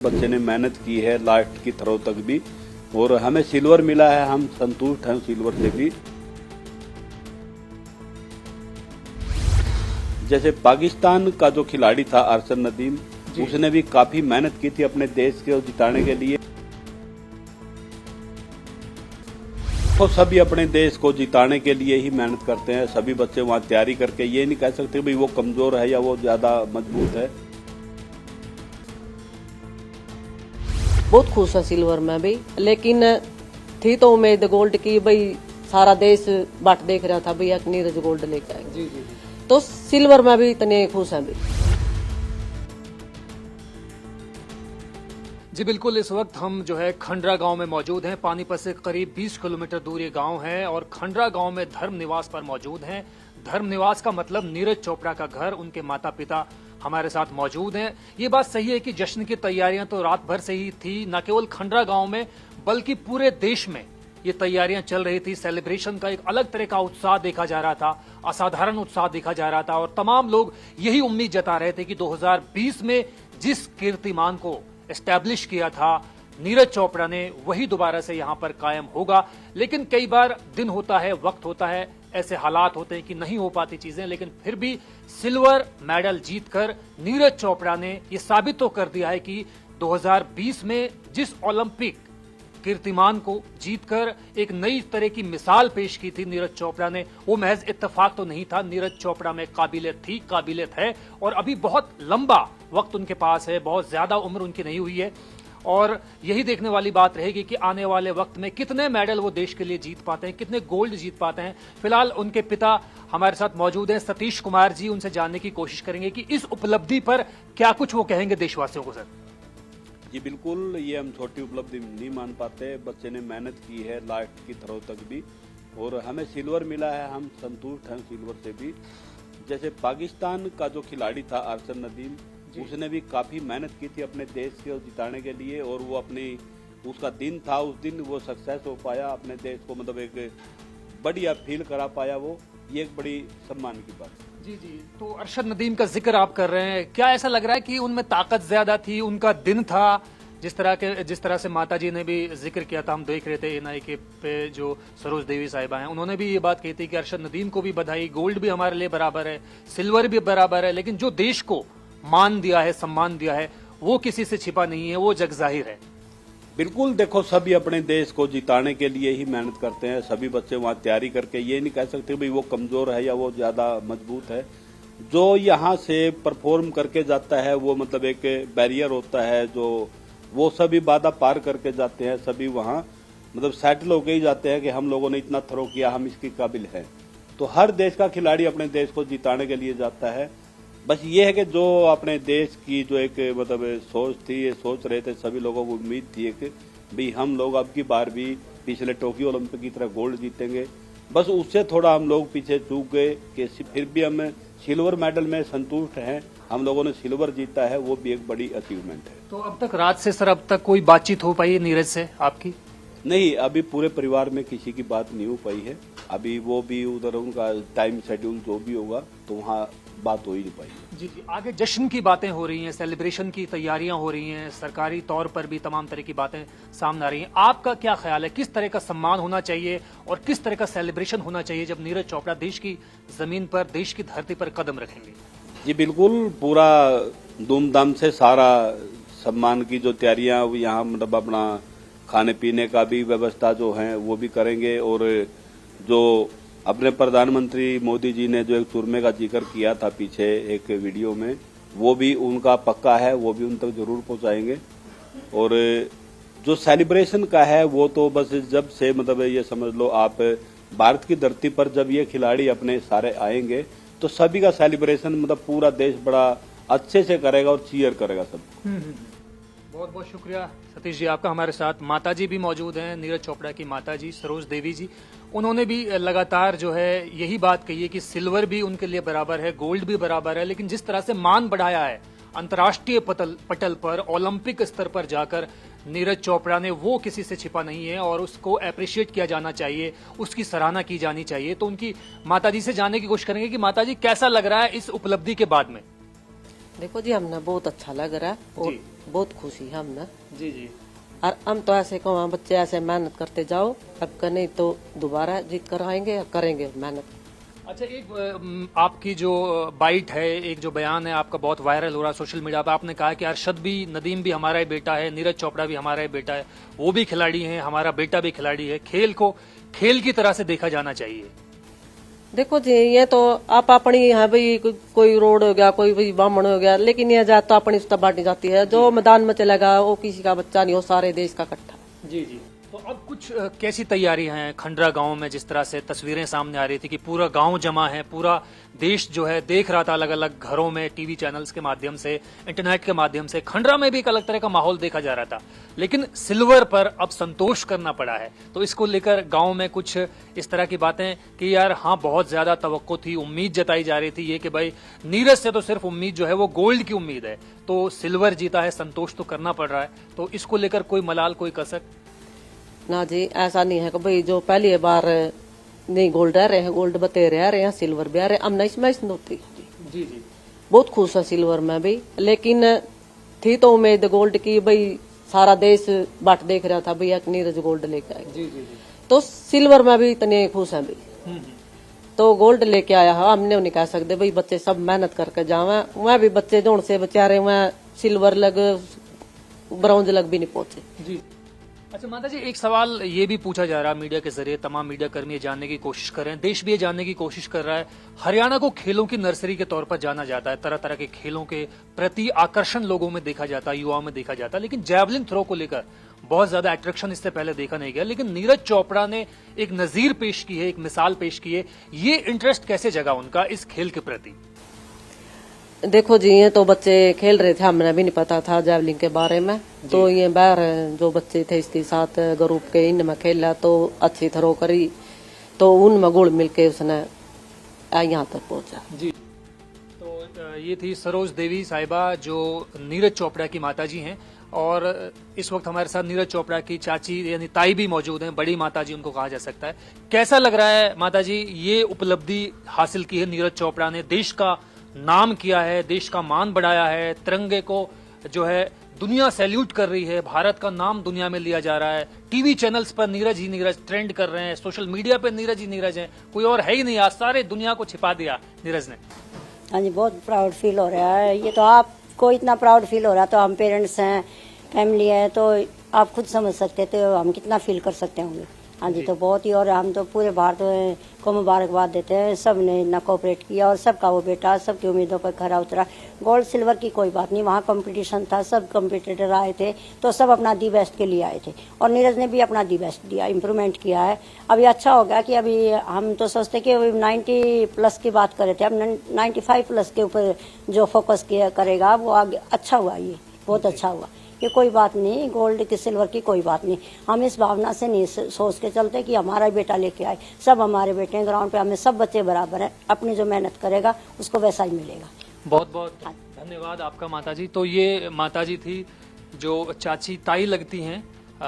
बच्चे ने मेहनत की है लास्ट की थ्रो तक भी और हमें सिल्वर मिला है। हम संतुष्ट हैं सिल्वर से भी। जैसे पाकिस्तान का जो खिलाड़ी था अरशद नदीम, उसने भी काफी मेहनत की थी अपने देश को जिताने के लिए। तो सभी अपने देश को जिताने के लिए ही मेहनत करते हैं। सभी बच्चे वहां तैयारी करके ये नहीं कह सकते भाई वो कमजोर है या वो ज्यादा मजबूत है। बहुत खुश है सिल्वर में भी, लेकिन थी तो उम्मीद गोल्ड की। भाई सारा देश बाट देख रहा था भैया नीरज गोल्ड लेके आएगा। जी। तो सिल्वर में भी इतने खुश हैं भी। जी बिल्कुल, इस वक्त हम जो है खंडरा गांव में मौजूद हैं। पानीपत से करीब 20 किलोमीटर दूर ये गांव है और खंडरा गांव में धर्म निवास पर मौजूद हैं। धर्म निवास का मतलब नीरज चोपड़ा का घर, उनके माता पिता हमारे साथ मौजूद हैं। ये बात सही है कि जश्न की तैयारियां तो रात भर से ही थी, न केवल खंडरा गांव में बल्कि पूरे देश में ये तैयारियां चल रही थी। सेलिब्रेशन का एक अलग तरह का उत्साह देखा जा रहा था, असाधारण उत्साह देखा जा रहा था और तमाम लोग यही उम्मीद जता रहे थे कि 2020 में जिस कीर्तिमान को एस्टैब्लिश किया था नीरज चोपड़ा ने, वही दोबारा से यहां पर कायम होगा। लेकिन कई बार दिन होता है, वक्त होता है, ऐसे हालात होते हैं कि नहीं हो पाती चीजें, लेकिन फिर भी सिल्वर मेडल जीतकर नीरज चोपड़ा ने ये साबित तो कर दिया है कि 2020 में जिस ओलंपिक कीर्तिमान को जीतकर एक नई तरह की मिसाल पेश की थी नीरज चोपड़ा ने, वो महज इत्तेफाक तो नहीं था। नीरज चोपड़ा में काबिलियत थी, काबिलियत है और अभी बहुत लंबा वक्त उनके पास है, बहुत ज्यादा उम्र उनकी नहीं हुई है और यही देखने वाली बात रहेगी कि आने वाले वक्त में कितने मेडल वो देश के लिए जीत पाते हैं, कितने गोल्ड जीत पाते हैं। फिलहाल उनके पिता हमारे साथ मौजूद हैं, सतीश कुमार जी, उनसे जानने की कोशिश करेंगे कि इस उपलब्धि पर क्या कुछ वो कहेंगे देशवासियों को। सर जी बिल्कुल, ये हम छोटी उपलब्धि नहीं मान पाते। बच्चे ने मेहनत की है लास्ट की थ्रो तक भी और हमें सिल्वर मिला है। हम संतुष्ट हैं सिल्वर से भी। जैसे पाकिस्तान का जो खिलाड़ी था अरशद नदीम, उसने भी काफी मेहनत की थी अपने देश को जिताने के लिए और वो अपनी उसका दिन था, उस दिन वो सक्सेस हो पाया, अपने देश को मतलब एक बढ़िया फील करा पाया। वो ये एक बड़ी सम्मान की बात है। जी जी, तो अरशद नदीम का जिक्र आप कर रहे हैं, क्या ऐसा लग रहा है कि उनमें ताकत ज्यादा थी, उनका दिन था? जिस तरह से माता जी ने भी जिक्र किया था, हम देख रहे थे एनआईके पे जो सरोज देवी साहिबा हैं, उन्होंने भी ये बात कही थी कि अरशद नदीम को भी बधाई, गोल्ड भी हमारे लिए बराबर है, सिल्वर भी बराबर है, लेकिन जो देश को मान दिया है, सम्मान दिया है, वो किसी से छिपा नहीं है, वो जग जाहिर है। बिल्कुल, देखो सभी अपने देश को जिताने के लिए ही मेहनत करते हैं। सभी बच्चे वहां तैयारी करके ये नहीं कह सकते भाई वो कमजोर है या वो ज्यादा मजबूत है। जो यहाँ से परफॉर्म करके जाता है वो मतलब एक बैरियर होता है, जो वो सभी बाधा पार करके जाते हैं। सभी वहां मतलब सेटल होके ही जाते हैं कि हम लोगों ने इतना थ्रो किया, हम इसके काबिल हैं। तो हर देश का खिलाड़ी अपने देश को जिताने के लिए जाता है। बस ये है कि जो अपने देश की जो एक मतलब सोच थी, ये सोच रहे थे सभी लोगों को, उम्मीद थी कि भाई हम लोग अब की बार भी पिछले टोक्यो ओलंपिक की तरह गोल्ड जीतेंगे। बस उससे थोड़ा हम लोग पीछे चूक गए कि फिर भी हम सिल्वर मेडल में संतुष्ट हैं। हम लोगों ने सिल्वर जीता है, वो भी एक बड़ी अचीवमेंट है। तो अब तक रात से सर अब तक कोई बातचीत हो पाई है नीरज से आपकी? नहीं, अभी पूरे परिवार में किसी की बात नहीं हो पाई है। अभी वो भी उधर उनका टाइम शेड्यूल जो भी होगा तो वहाँ बात हो ही नहीं पाई है। जी जी, आगे जश्न की बातें हो रही हैं, सेलिब्रेशन की तैयारियां हो रही हैं, सरकारी तौर पर भी तमाम तरह की बातें सामने आ रही हैं। आपका क्या ख्याल है, किस तरह का सम्मान होना चाहिए और किस तरह का सेलिब्रेशन होना चाहिए जब नीरज चोपड़ा देश की जमीन पर, देश की धरती पर कदम रखेंगे? जी बिल्कुल, पूरा धूमधाम से सारा सम्मान की जो तैयारियां यहाँ मतलब अपना खाने पीने का भी व्यवस्था जो है वो भी करेंगे और जो अपने प्रधानमंत्री मोदी जी ने जो एक चूरमे का जिक्र किया था पीछे एक वीडियो में, वो भी उनका पक्का है, वो भी उन तक जरूर पहुंचाएंगे। और जो सेलिब्रेशन का है वो तो बस जब से मतलब ये समझ लो आप, भारत की धरती पर जब ये खिलाड़ी अपने सारे आएंगे तो सभी का सेलिब्रेशन मतलब पूरा देश बड़ा अच्छे से करेगा और चीयर करेगा सब। बहुत बहुत शुक्रिया सतीश जी आपका। हमारे साथ माता जी भी मौजूद हैं, नीरज चोपड़ा की माता जी सरोज देवी जी। उन्होंने भी लगातार जो है यही बात कही है कि सिल्वर भी उनके लिए बराबर है, गोल्ड भी बराबर है, लेकिन जिस तरह से मान बढ़ाया है अंतर्राष्ट्रीय पटल पर, ओलंपिक स्तर पर जाकर नीरज चोपड़ा ने, वो किसी से छिपा नहीं है और उसको अप्रिशिएट किया जाना चाहिए, उसकी सराहना की जानी चाहिए। तो उनकी माताजी से जानने की कोशिश करेंगे कि माताजी कैसा लग रहा है इस उपलब्धि के बाद में? देखो जी, हमने बहुत अच्छा लग रहा है और जी। बहुत खुशी है हमने। जी जी। और हम तो ऐसे कहो बच्चे ऐसे मेहनत करते जाओ, अब का नहीं तो दोबारा जीत कर आएंगे या करेंगे मेहनत। अच्छा, एक आपकी जो बाइट है, एक जो बयान है आपका बहुत वायरल हो रहा है सोशल मीडिया पर। आपने कहा कि अरशद भी, नदीम भी हमारा ही बेटा है, नीरज चोपड़ा भी हमारा ही बेटा है, वो भी खिलाड़ी हैं, हमारा बेटा भी खिलाड़ी है। खेल को खेल की तरह से देखा जाना चाहिए। देखो जी, ये तो आप अपनी है भाई, कोई रोड हो गया, कोई भाई बामण हो गया, लेकिन ये जात तो अपनी सुता बांटी जाती है। जो मैदान में चलेगा वो किसी का बच्चा नहीं हो, सारे देश का इकट्ठा। जी जी। तो अब कुछ कैसी तैयारी हैं खंडरा गांव में? जिस तरह से तस्वीरें सामने आ रही थी कि पूरा गांव जमा है, पूरा देश जो है देख रहा था अलग अलग घरों में, टीवी चैनल्स के माध्यम से, इंटरनेट के माध्यम से। खंडरा में भी एक अलग तरह का माहौल देखा जा रहा था, लेकिन सिल्वर पर अब संतोष करना पड़ा है। तो इसको लेकर गांव में कुछ इस तरह की बातें कि यार हाँ, बहुत ज्यादा तवक्को थी, उम्मीद जताई जा रही थी ये कि भाई नीरज से तो सिर्फ उम्मीद जो है वो गोल्ड की उम्मीद है, तो सिल्वर जीता है, संतोष तो करना पड़ रहा है। तो इसको लेकर कोई मलाल, कोई कसक? ना जी, ऐसा नहीं है कि भाई जो पहली बार नहीं गोल्ड आ रहे हैं, गोल्ड बते रह रहे हैं, सिल्वर भी आ रहे हैं, अब नहीं इसमें होती। जी जी। बहुत खुश है सिल्वर में भी, लेकिन थी तो उम्मीद गोल्ड की, भाई सारा देश बाट देख रहा था भाई एक नीरज गोल्ड लेके आएगा। जी जी। तो सिल्वर में भी इतने खुश हैं भाई, तो गोल्ड लेके आया है। हमने नहीं कह सकते भाई बच्चे सब मेहनत करके जावे, वह भी बच्चे जोड़ से बेचारे वह सिल्वर लग ब्रॉन्ज लग भी नहीं पहुंचे। जी। अच्छा माता जी, एक सवाल ये भी पूछा जा रहा है मीडिया के जरिए, तमाम मीडिया कर्मी ये जानने की कोशिश कर रहे हैं, देश भी ये जानने की कोशिश कर रहा है, हरियाणा को खेलों की नर्सरी के तौर पर जाना जाता है, तरह तरह के खेलों के प्रति आकर्षण लोगों में देखा जाता है, युवाओं में देखा जाता है, लेकिन जैवलिन थ्रो को लेकर बहुत ज्यादा अट्रैक्शन इससे पहले देखा नहीं गया। लेकिन नीरज चोपड़ा ने एक नजीर पेश की है, एक मिसाल पेश की है, ये इंटरेस्ट कैसे जगा उनका इस खेल के प्रति? देखो जी, ये तो बच्चे खेल रहे थे, हमें भी नहीं पता था जैवलिन के बारे में। तो ये बाहर जो बच्चे थे इसके साथ ग्रुप के, इनमें खेला तो अच्छी थ्रो करी, तो उनमें गुड़ मिलके उसने यहाँ तक पहुंचा। जी। तो ये थी सरोज देवी साहिबा जो नीरज चोपड़ा की माताजी हैं, और इस वक्त हमारे साथ नीरज चोपड़ा की चाची यानी ताई भी मौजूद हैं, बड़ी माताजी उनको कहा जा सकता है। कैसा लग रहा है माताजी, ये उपलब्धि हासिल की है नीरज चोपड़ा ने, देश का नाम किया है, देश का मान बढ़ाया है, तिरंगे को जो है दुनिया सैल्यूट कर रही है, भारत का नाम दुनिया में लिया जा रहा है, टीवी चैनल्स पर नीरज ही नीरज ट्रेंड कर रहे हैं, सोशल मीडिया पे नीरज ही नीरज है, कोई और है ही नहीं, आज सारे दुनिया को छिपा दिया नीरज ने। हाँ जी, बहुत प्राउड फील हो रहा है। ये तो आपको इतना प्राउड फील हो रहा है, तो हम पेरेंट्स हैं, फैमिली है, तो आप खुद समझ सकते थे हम कितना फील कर सकते होंगे। हाँ जी, तो बहुत ही, और हम तो पूरे भारत को मुबारकबाद देते हैं, सब ने इतना कोऑपरेट किया और सबका वो बेटा सबकी उम्मीदों पर खरा उतरा। गोल्ड सिल्वर की कोई बात नहीं, वहाँ कंपटीशन था, सब कंपटीटर आए थे, तो सब अपना दी बेस्ट के लिए आए थे, और नीरज ने भी अपना दी बेस्ट दिया, इम्प्रूवमेंट किया है। अभी अच्छा हो गया कि अभी हम तो सोचते कि 90 प्लस की बात कर रहे थे, अब 95 प्लस के ऊपर जो फोकस किया करेगा वो आगे अच्छा हुआ, ये बहुत अच्छा हुआ। ये कोई बात नहीं, गोल्ड की सिल्वर की कोई बात नहीं, हम इस भावना से नहीं सोच के चलते कि हमारा बेटा लेके आए, सब हमारे बेटे हैं, ग्राउंड पे हमें सब बच्चे बराबर हैं, अपनी जो मेहनत करेगा उसको वैसा ही मिलेगा। बहुत बहुत धन्यवाद आपका माताजी। तो ये माताजी थी जो चाची ताई लगती हैं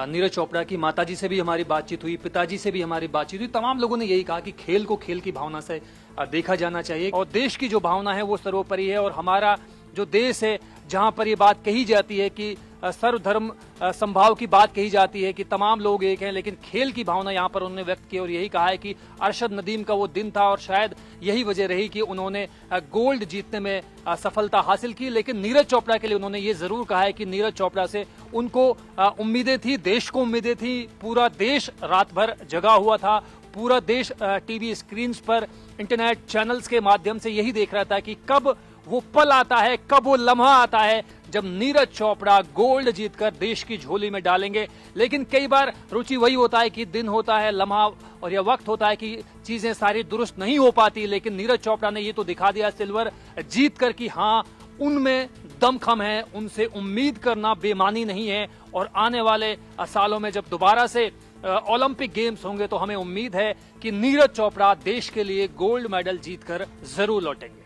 नीरज चोपड़ा की। माताजी से भी हमारी बातचीत हुई, पिताजी से भी हमारी बातचीत हुई, तमाम लोगों ने यही कहा कि खेल को खेल की भावना से देखा जाना चाहिए, और देश की जो भावना है वो सर्वोपरि है। और हमारा जो देश है, जहां पर ये बात कही जाती है कि सर्वधर्म संभाव की बात कही जाती है कि तमाम लोग एक हैं, लेकिन खेल की भावना यहाँ पर उन्होंने व्यक्त की, और यही कहा है कि अरशद नदीम का वो दिन था, और शायद यही वजह रही कि उन्होंने गोल्ड जीतने में सफलता हासिल की। लेकिन नीरज चोपड़ा के लिए उन्होंने ये जरूर कहा है कि नीरज चोपड़ा से उनको उम्मीदें थी, देश को उम्मीदें थी, पूरा देश रात भर जगा हुआ था, पूरा देश टीवी स्क्रीन पर, इंटरनेट चैनल्स के माध्यम से यही देख रहा था कि कब वो पल आता है, कब वो लम्हा आता है जब नीरज चोपड़ा गोल्ड जीतकर देश की झोली में डालेंगे। लेकिन कई बार रुचि वही होता है कि दिन होता है, लम्हा और यह वक्त होता है कि चीजें सारी दुरुस्त नहीं हो पाती, लेकिन नीरज चोपड़ा ने ये तो दिखा दिया सिल्वर जीतकर कि हाँ, उनमें दमखम है, उनसे उम्मीद करना बेमानी नहीं है, और आने वाले सालों में जब दोबारा से ओलंपिक गेम्स होंगे तो हमें उम्मीद है कि नीरज चोपड़ा देश के लिए गोल्ड मेडल जीतकर जरूर लौटेंगे।